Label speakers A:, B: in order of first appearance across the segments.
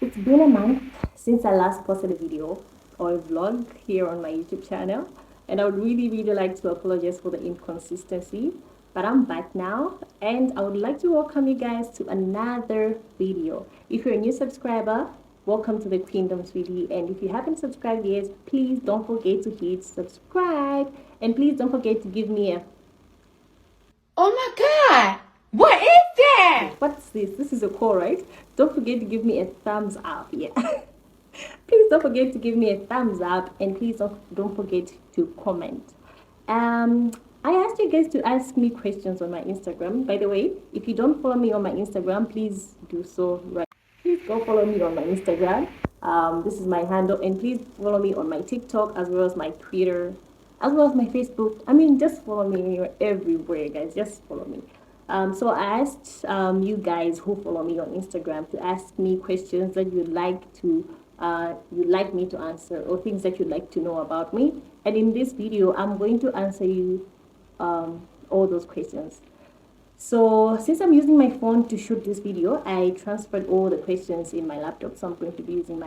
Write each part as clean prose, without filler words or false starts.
A: It's been a month since I last posted a video or a vlog here on my YouTube channel, and I would really like to apologize for the inconsistency, but I'm back now and I would like to welcome you guys to another video. If you're a new subscriber, welcome to the Kingdom, sweetie, and if you haven't subscribed yet, please don't forget to hit subscribe, and please don't forget to give me a
B: Oh my God! What is that?
A: what's this? This is a call, right? Don't forget to give me a thumbs up. Yeah. Please don't forget to give me a thumbs up, and please don't forget to comment. I asked you guys to ask me questions on my Instagram. By the way, if you don't follow me on my Instagram, please do so right. Please go follow me on my Instagram. This is my handle, and please follow me on my TikTok as well as my Twitter, as well as my Facebook. I mean, just follow me everywhere, guys. Just follow me. So I asked you guys who follow me on Instagram to ask me questions that you'd like me to answer, or things that you'd like to know about me. And in this video, I'm going to answer you all those questions. So since I'm using my phone to shoot this video, I transferred all the questions in my laptop. So I'm going to be using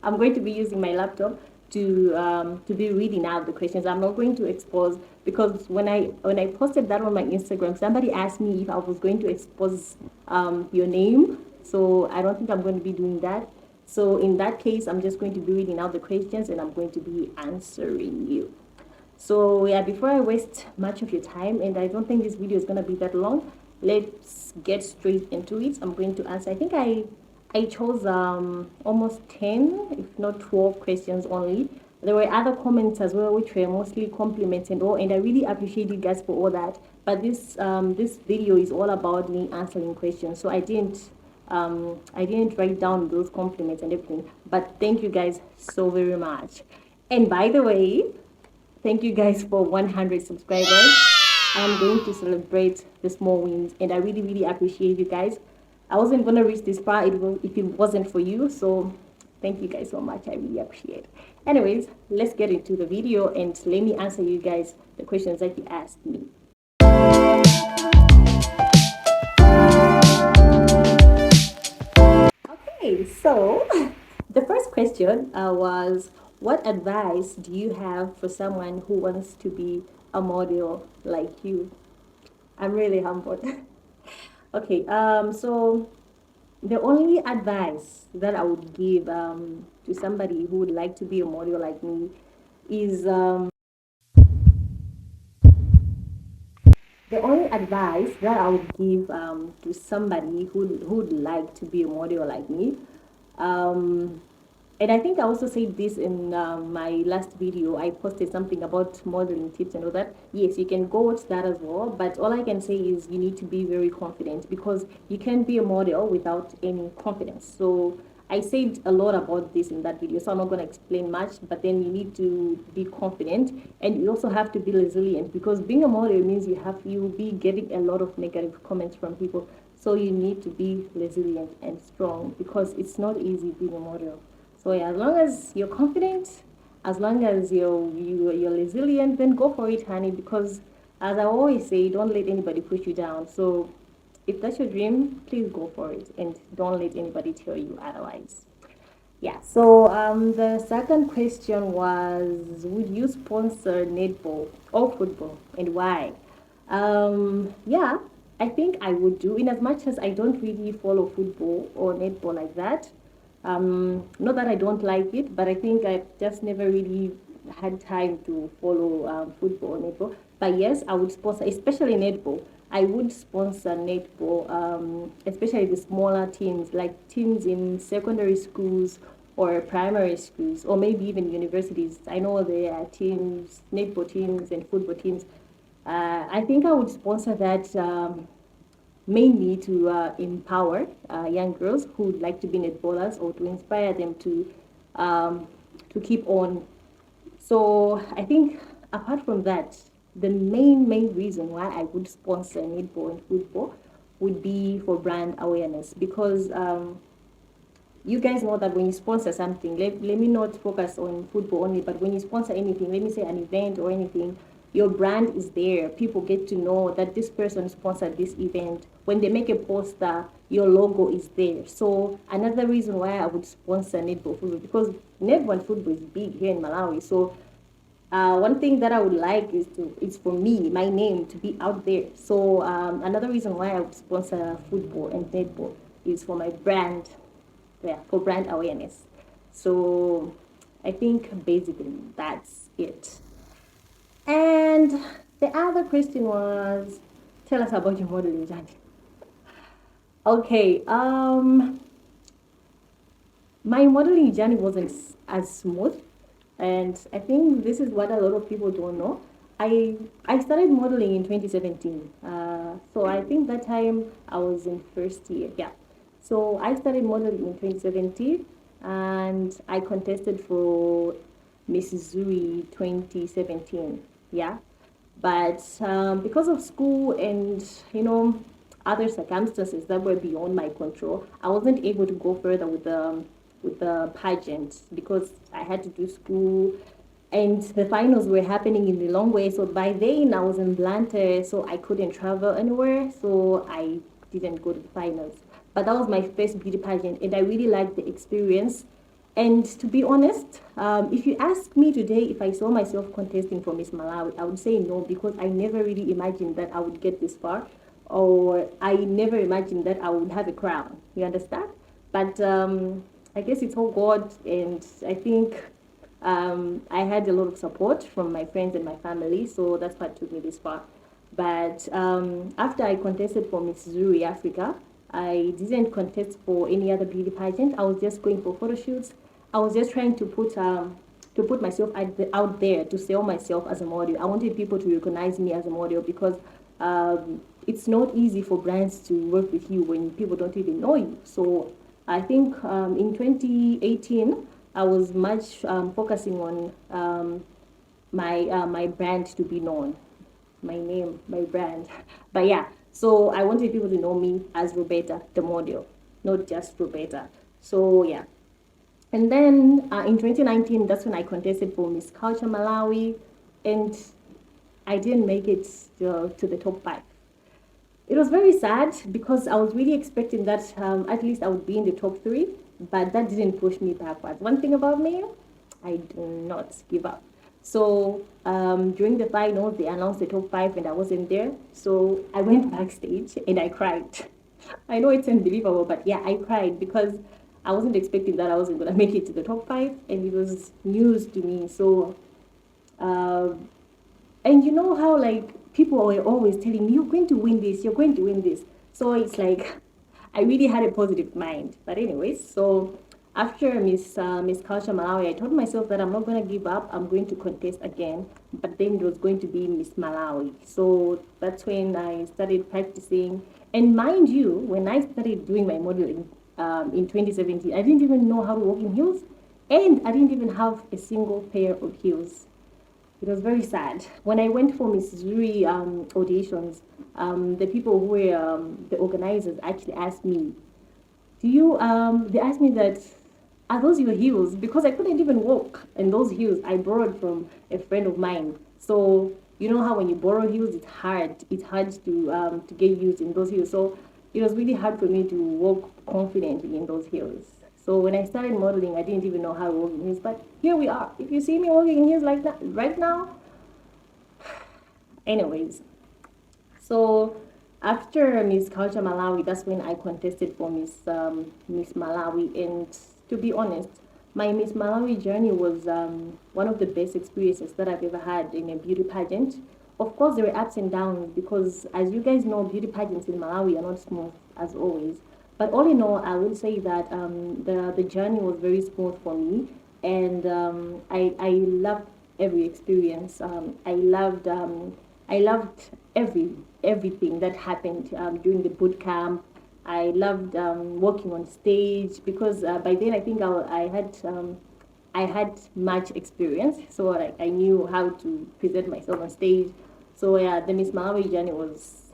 A: I'm going to be using my laptop to be reading out the questions. I'm not going to expose, because when I posted that on my Instagram, somebody asked me if I was going to expose your name. So I don't think I'm going to be doing that. So in that case, I'm just going to be reading out the questions and I'm going to be answering you. So yeah, before I waste much of your time, and I don't think this video is going to be that long, let's get straight into it. I'm going to answer. I think I chose almost 10, if not 12 questions only. There were other comments as well, which were mostly compliments and all, and I really appreciate you guys for all that. But this video is all about me answering questions, so I didn't write down those compliments and everything. But thank you guys so very much. And by the way, thank you guys for 100 subscribers. I'm going to celebrate the small wins, and I really appreciate you guys. I wasn't going to reach this far if it wasn't for you. So thank you guys so much. I really appreciate it. Anyways, let's get into the video and let me answer you guys the questions that you asked me. Okay, so the first question was, what advice do you have for someone who wants to be a model like you? I'm really humbled. Okay, so the only advice that I would give to somebody who would like to be a model like me is the only advice that I would give to somebody who would like to be a model like me. And I think I also said this in my last video. I posted something about modeling tips and all that. Yes, you can go watch that as well. But all I can say is you need to be very confident, because you can't be a model without any confidence. So I said a lot about this in that video, so I'm not going to explain much. But then you need to be confident, and you also have to be resilient, because being a model means you'll be getting a lot of negative comments from people. So you need to be resilient and strong, because it's not easy being a model. So yeah, as long as you're confident, as long as you're resilient, then go for it, honey. Because as I always say, don't let anybody push you down. So if that's your dream, please go for it, and don't let anybody tell you otherwise. Yeah. So the second question was, would you sponsor netball or football, and why? Yeah, I think I would do, in as much as I don't really follow football or netball like that. Not that I don't like it, but I think I've just never really had time to follow football or netball. But yes, I would sponsor, especially netball. I would sponsor netball, especially the smaller teams, like teams in secondary schools or primary schools, or maybe even universities. I know there are teams, netball teams and football teams. I think I would sponsor that. Mainly to empower young girls who would like to be netballers, or to inspire them to keep on. So I think apart from that, the main reason why I would sponsor netball and football would be for brand awareness, because you guys know that when you sponsor something, let me not focus on football only, but when you sponsor anything, let me say an event or anything, your brand is there. People get to know that this person sponsored this event. When they make a poster, your logo is there. So another reason why I would sponsor netball football, because netball football is big here in Malawi. So one thing that I would like is for me, my name to be out there. So another reason why I would sponsor football and netball is for my brand, yeah, for brand awareness. So I think basically that's it. And the other question was, tell us about your modeling journey. Okay, my modeling journey wasn't as smooth, and I think this is what a lot of people don't know. I started modeling in 2017. So I think that time I was in first year. Yeah. So I started modeling in 2017, and I contested for Miss Zuri 2017. Yeah. But because of school and other circumstances that were beyond my control, I wasn't able to go further with the pageant because I had to do school, and the finals were happening in the long way. So by then I was in Blantyre, so I couldn't travel anywhere. So I didn't go to the finals. But that was my first beauty pageant, and I really liked the experience. And to be honest, if you ask me today if I saw myself contesting for Miss Malawi, I would say no, because I never really imagined that I would get this far, or I never imagined that I would have a crown. You understand? But I guess it's all God, and I think I had a lot of support from my friends and my family, so that's what took me this far. But after I contested for Miss Zuri Africa, I didn't contest for any other beauty pageant. I was just going for photo shoots. I was just trying to put myself out there, to sell myself as a model. I wanted people to recognize me as a model because it's not easy for brands to work with you when people don't even know you. So I think in 2018, I was much focusing on my brand to be known, my name, my brand. But yeah, so I wanted people to know me as Roberta, the model, not just Roberta. So yeah. And then in 2019, that's when I contested for Miss Culture Malawi, and I didn't make it to the top five. It was very sad because I was really expecting that at least I would be in the top three, but that didn't push me backwards. One thing about me, I do not give up. So during the finals, they announced the top five, and I wasn't there. So I went backstage and I cried. I know it's unbelievable, but yeah, I cried because I wasn't expecting that I wasn't gonna make it to the top five, and it was news to me. So um, and you know how like people were always telling me, you're going to win this, you're going to win this. So it's like I really had a positive mind. But anyways, so after Miss Culture Malawi, I told myself that I'm not gonna give up. I'm going to contest again. But then it was going to be Miss Malawi. So that's when I started practicing. And mind you, when I started doing my modeling in 2017, I didn't even know how to walk in heels, and I didn't even have a single pair of heels. It was very sad. When I went for Miss Zuri auditions, the people who were the organizers actually asked me, they asked me that, are those your heels? Because I couldn't even walk in those heels. I borrowed from a friend of mine. So, you know how when you borrow heels, it's hard. It's hard to get used in those heels. So it was really hard for me to walk confidently in those heels. So when I started modeling, I didn't even know how to walk in heels. But here we are. If you see me walking in heels like that right now, anyways. So after Miss Culture Malawi, that's when I contested for Miss Malawi. And to be honest, my Miss Malawi journey was one of the best experiences that I've ever had in a beauty pageant. Of course, there were ups and downs because, as you guys know, beauty pageants in Malawi are not smooth as always. But all in all, I would say that the journey was very smooth for me, and I loved every experience. I loved everything that happened during the boot camp. I loved working on stage because by then I think I had much experience, so like I knew how to present myself on stage. So yeah, the Miss Malawi journey was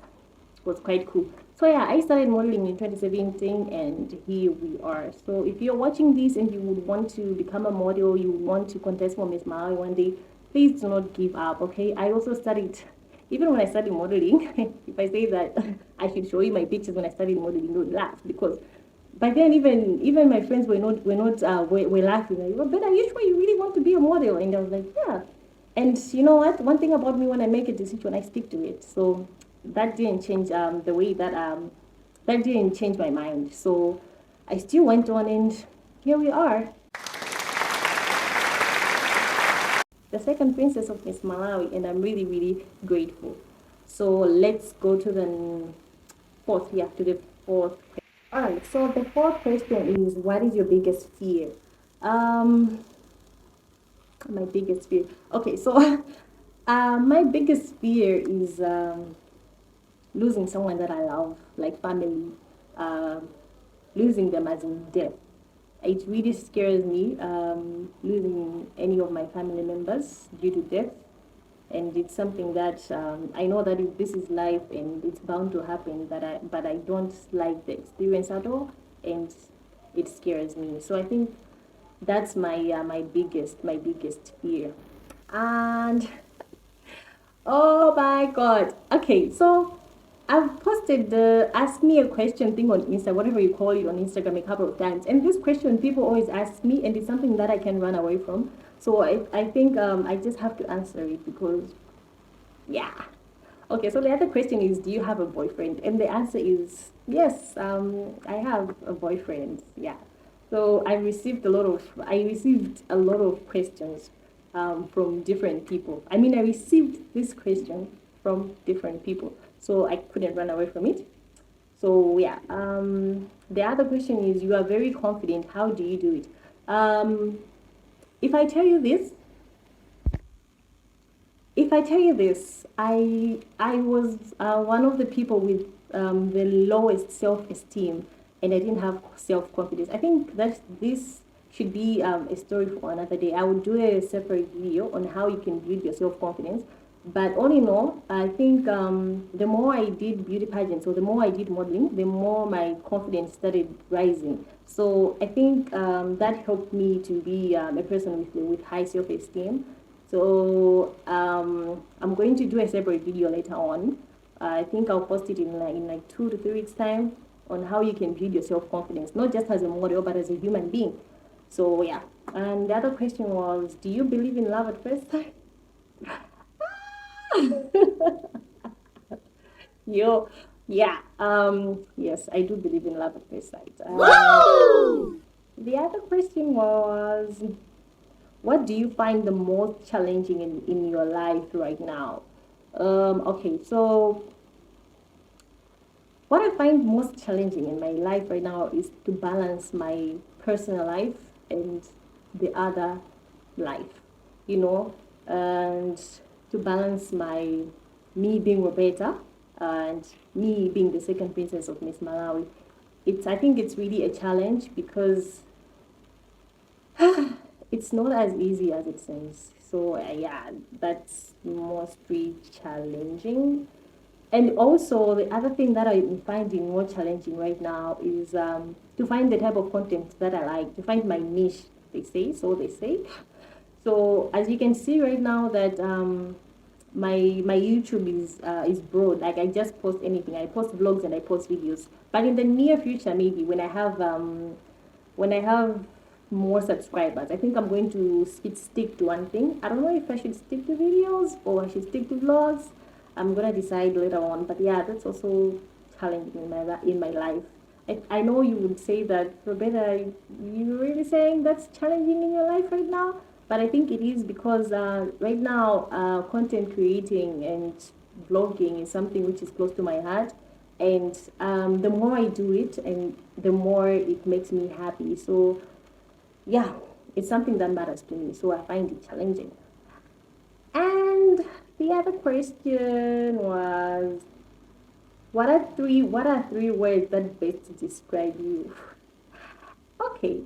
A: quite cool. So yeah, I started modeling in 2017, and here we are. So if you're watching this and you would want to become a model, you would want to contest for Miss Malawi one day, please do not give up, okay? I also studied, even when I studied modeling, if I say that I should show you my pictures when I studied modeling, you would laugh because by then even my friends were laughing like, but are you sure you really want to be a model? And I was like, yeah. And you know what? One thing about me, when I make a decision, I stick to it. So that didn't change the way that didn't change my mind. So I still went on, and here we are, the second princess of Miss Malawi, and I'm really, really grateful. So let's go to the fourth, yeah, to the fourth. All right, so the fourth question is, what is your biggest fear? Um, my biggest fear. Okay, so my biggest fear is losing someone that I love, like family, um, losing them as in death. It really scares me losing any of my family members due to death, and it's something that I know that this is life and it's bound to happen. But I don't like the experience at all, and it scares me. So I think that's my biggest fear. And oh my God. Okay, so I've posted the ask me a question thing on Insta, whatever you call it, on Instagram a couple of times. And this question people always ask me, and it's something that I can run away from. So I think I just have to answer it because, yeah. Okay, so the other question is, do you have a boyfriend? And the answer is yes, I have a boyfriend. Yeah. So I received a lot of questions from different people. I mean, I received this question from different people, so I couldn't run away from it. So yeah, the other question is, you are very confident. How do you do it? If I tell you this, if I tell you this, I was one of the people with the lowest self-esteem, and I didn't have self-confidence. I think that this should be a story for another day. I would do a separate video on how you can build your self-confidence. But all in all, I think the more I did beauty pageants, or the more I did modeling, the more my confidence started rising. So I think that helped me to be a person with high self-esteem. So I'm going to do a separate video later on. I think I'll post it in like 2 to 3 weeks time on how you can build your self confidence, not just as a model but as a human being. So yeah. And the other question was, do you believe in love at first sight? Yo, yeah. Yes, I do believe in love at first sight. The other question was, what do you find the most challenging in your life right now? Okay, so what I find most challenging in my life right now is to balance my personal life and the other life, you know, and to balance me being Roberta and me being the second princess of Miss Malawi. I think it's really a challenge because it's not as easy as it seems. So yeah, that's mostly challenging. And also the other thing that I'm finding more challenging right now is to find the type of content that I like, to find my niche. They say. So as you can see right now that my YouTube is broad. Like, I just post anything. I post vlogs and I post videos. But in the near future, maybe when I have more subscribers, I think I'm going to stick to one thing. I don't know if I should stick to videos or I should stick to vlogs. I'm gonna decide later on. But yeah, that's also challenging in my life. I know you would say that, Roberta, you're really saying that's challenging in your life right now? But I think it is because right now, content creating and vlogging is something which is close to my heart. And the more I do it, and the more it makes me happy. So, yeah, it's something that matters to me. So I find it challenging. And the other question was, what are three words that best describe you? Okay.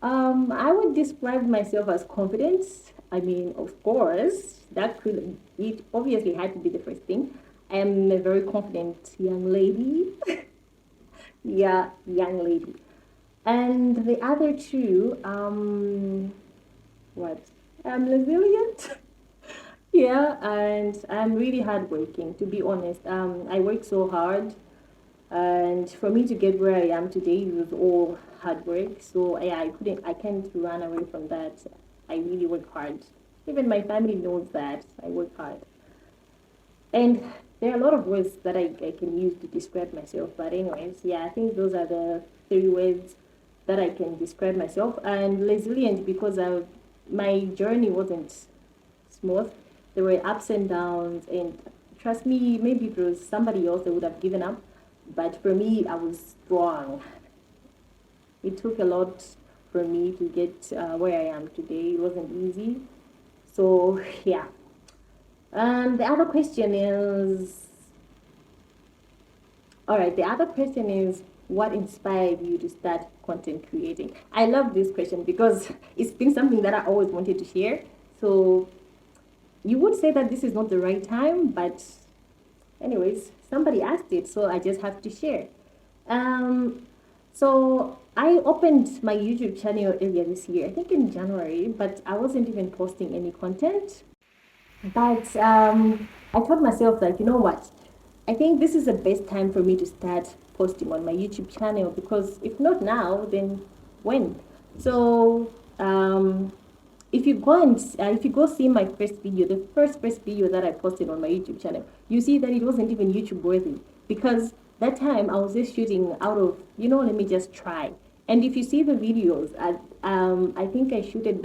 A: I would describe myself as confident. I mean, of course, it obviously had to be the first thing. I am a very confident young lady. Yeah, young lady. And the other two, what? I'm resilient. Yeah, and I'm really hardworking, to be honest. I work so hard, and for me to get where I am today, it was all hard work. So yeah, I can't run away from that. I really work hard. Even my family knows that I work hard. And there are a lot of words that I can use to describe myself. But anyways, yeah, I think those are the three words that I can describe myself. And resilient because my journey wasn't smooth. There were ups and downs, and trust me, maybe if it was somebody else, they would have given up. But for me, I was strong. It took a lot for me to get where I am today. It wasn't easy. So yeah. And the other question is, all right, the other question is, what inspired you to start content creating? I love this question because it's been something that I always wanted to share. So you would say that this is not the right time, but anyways, somebody asked it, so I just have to share. Um, so I opened my YouTube channel earlier this year, I think in January, but I wasn't even posting any content. But I told myself that, you know what? I think this is the best time for me to start posting on my YouTube channel because if not now, then when? So if you go and if you go see my first video, the first video that I posted on my YouTube channel, you see that it wasn't even YouTube worthy because that time I was just shooting out of, let me just try. And if you see the videos, I think I shooted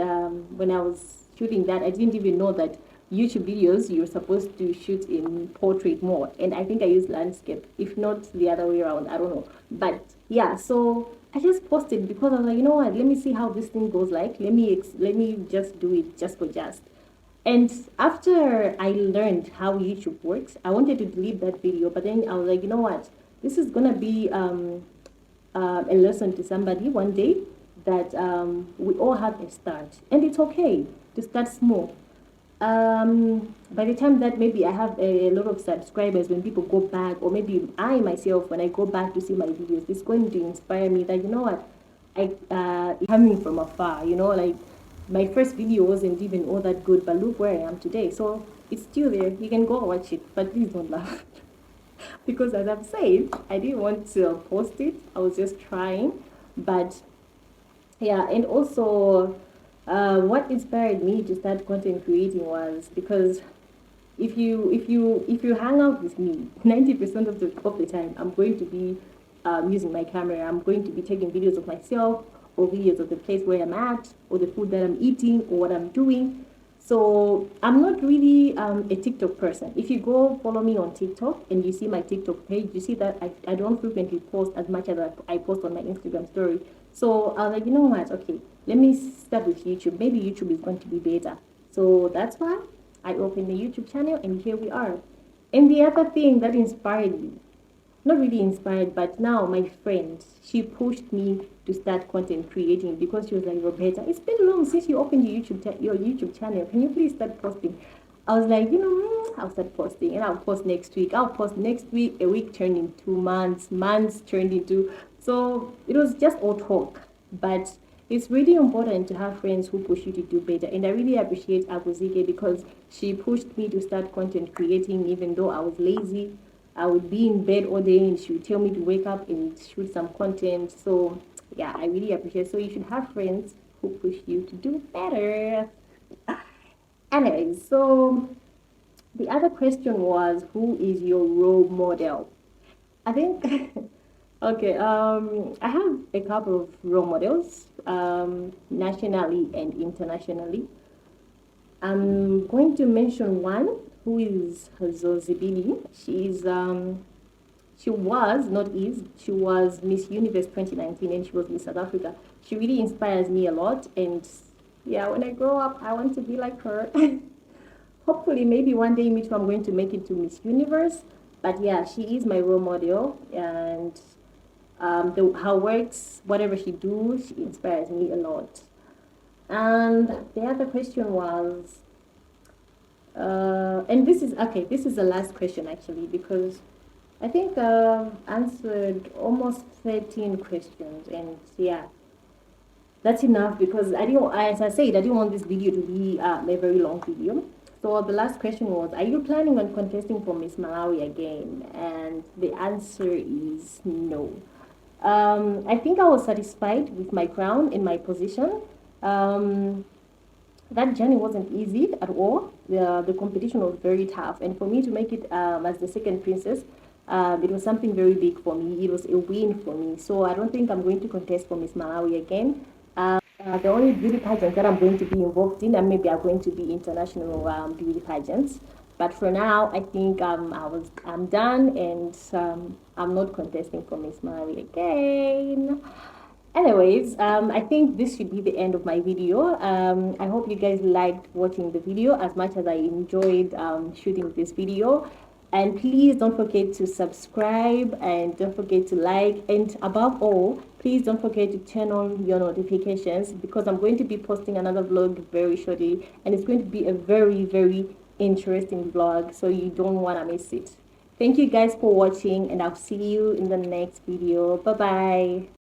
A: when I was shooting that, I didn't even know that YouTube videos you're supposed to shoot in portrait mode, and I think I used landscape, if not the other way around. I don't know, but yeah. So I just posted because I was like, you know what? Let me see how this thing goes. Like, let me just do it just for just. And after I learned how YouTube works, I wanted to delete that video, but then I was like, you know what? This is gonna be a lesson to somebody one day that we all have a start, and it's okay to start small. By the time that maybe I have a lot of subscribers, when people go back, or maybe I myself, when I go back to see my videos, it's going to inspire me that, you know what, coming from afar, like my first video wasn't even all that good, but look where I am today. So it's still there. You can go watch it, but please don't laugh. Because as I've said, I didn't want to post it. I was just trying. But yeah, and also what inspired me to start content creating was because if you hang out with me 90% of the time, I'm going to be using my camera. I'm going to be taking videos of myself, or videos of the place where I'm at, or the food that I'm eating, or what I'm doing. So I'm not really a TikTok person. If you go follow me on TikTok and you see my TikTok page, you see that I don't frequently post as much as I post on my Instagram story. So I was like, you know what? Okay, let me start with YouTube. Maybe YouTube is going to be better. So that's why I opened the YouTube channel, and here we are. And the other thing that inspired me, not really inspired, but now my friend, she pushed me to start content creating because she was like, Roberta, it's been long since you opened your YouTube channel. Can you please start posting? I was like, I'll start posting, and I'll post next week. I'll post next week. A week turned into months, months turned into. So it was just all talk. But it's really important to have friends who push you to do better. And I really appreciate Aguzike because she pushed me to start content creating even though I was lazy. I would be in bed all day and she would tell me to wake up and shoot some content. So yeah, I really appreciate it. So you should have friends who push you to do better. Anyways, so the other question was, who is your role model? I think okay, I have a couple of role models, nationally and internationally. I'm going to mention one who is Zozibini. She was, not is, she was Miss Universe 2019 and she was Miss South Africa. She really inspires me a lot, and yeah, when I grow up, I want to be like her. Hopefully, maybe one day, me too, I'm going to make it to Miss Universe. But yeah, she is my role model, and her works, whatever she does, she inspires me a lot. And the other question was, and this is okay. This is the last question actually because I think I've answered almost 13 questions, and yeah, that's enough because I didn't. As I said, I didn't want this video to be a very long video. So the last question was, are you planning on contesting for Miss Malawi again? And the answer is no. I think I was satisfied with my crown in my position. Um, that journey wasn't easy at all. The competition was very tough, and for me to make it as the second princess, it was something very big for me. It was a win for me. So I don't think I'm going to contest for Miss Malawi again. The only beauty pageants that I'm going to be involved in, and maybe are going to be international beauty pageants. But for now, I think I'm done, and I'm not contesting for Miss Malawi again. Anyways, I think this should be the end of my video. I hope you guys liked watching the video as much as I enjoyed shooting this video. And please don't forget to subscribe and don't forget to like. And above all, please don't forget to turn on your notifications because I'm going to be posting another vlog very shortly. And it's going to be a very, very interesting vlog. So you don't want to miss it. Thank you guys for watching and I'll see you in the next video. Bye-bye.